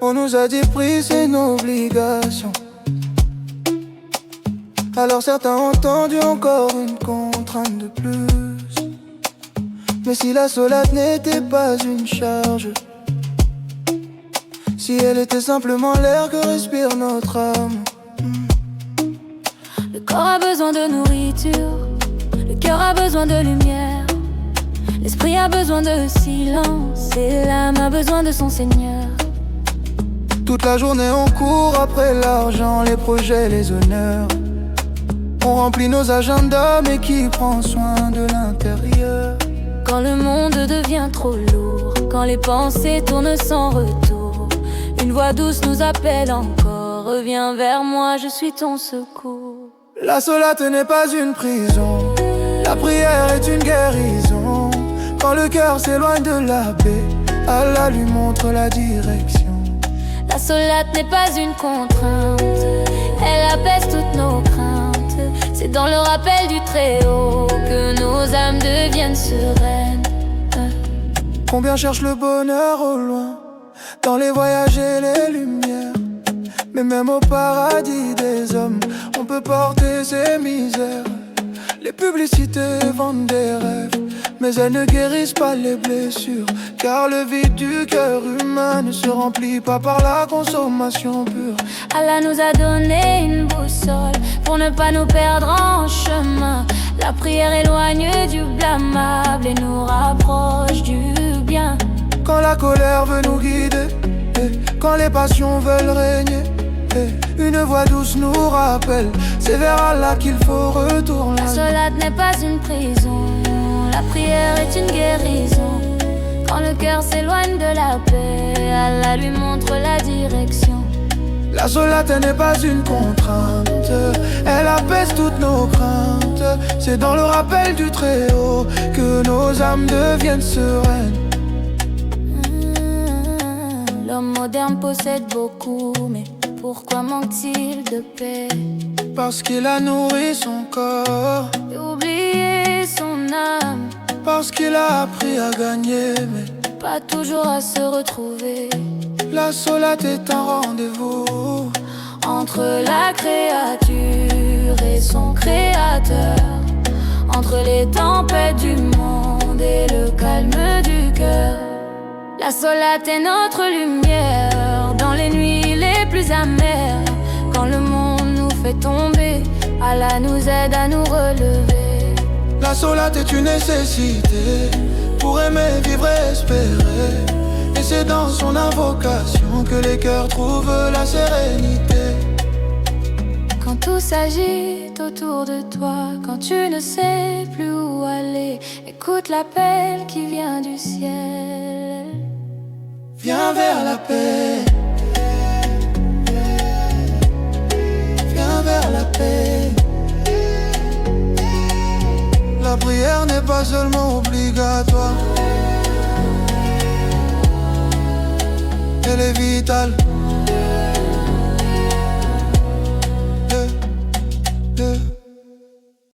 On nous a dit prier c'est une obligation. Alors certains ont entendu encore une contrainte de plus. Mais si la solate n'était pas une charge, si elle était simplement l'air que respire notre âme. Le corps a besoin de nourriture, le cœur a besoin de lumière, l'esprit a besoin de silence et l'âme a besoin de son Seigneur. Toute la journée on court après l'argent, les projets, les honneurs. On remplit nos agendas, mais qui prend soin de l'intérieur? Quand le monde devient trop lourd, quand les pensées tournent sans retour, une voix douce nous appelle encore. Reviens vers moi, je suis ton secours. La solate n'est pas une prison, la prière est une guérison. Quand le cœur s'éloigne de la paix, Allah lui montre la direction. La solate n'est pas une contrainte, elle apaise toutes nos craintes. C'est dans le rappel du Très-Haut que nos âmes deviennent sereines. Combien cherchent le bonheur au loin, dans les voyages et les lumières. Mais même au paradis des hommes, on peut porter ses misères. Les publicités vendent des rêves, mais elles ne guérissent pas les blessures. Car le vide du cœur humain ne se remplit pas par la consommation pure. Allah nous a donné une boussole pour ne pas nous perdre en chemin. La prière éloigne du blâmable et nous rapproche du bien. Quand la colère veut nous guider, quand les passions veulent régner, une voix douce nous rappelle, c'est vers Allah qu'il faut retourner. La solate n'est pas une prison, la prière est une guérison. Quand le cœur s'éloigne de la paix, Allah lui montre la direction. La solate n'est pas une contrainte, elle apaise toutes nos craintes. C'est dans le rappel du Très-Haut que nos âmes deviennent sereines. L'homme moderne possède beaucoup, mais pourquoi manque-t-il de paix? Parce qu'il a nourri son corps Et oublié son âme. Parce qu'il a appris à gagner, mais pas toujours à se retrouver. La solate est un rendez-vous entre la créature et son créateur, entre les tempêtes du monde et le calme du cœur. La solate est notre lumière dans les nuits les plus amères. Quand le monde nous fait tomber, Allah nous aide à nous relever. La solate est une nécessité pour aimer, vivre et espérer. Et c'est dans son invocation que les cœurs trouvent la sérénité. Quand tout s'agite autour de toi, quand tu ne sais plus où aller, écoute l'appel qui vient du ciel. Viens vers la paix, viens vers la paix. La prière n'est pas seulement obligatoire, elle est vitale. Yeah, yeah.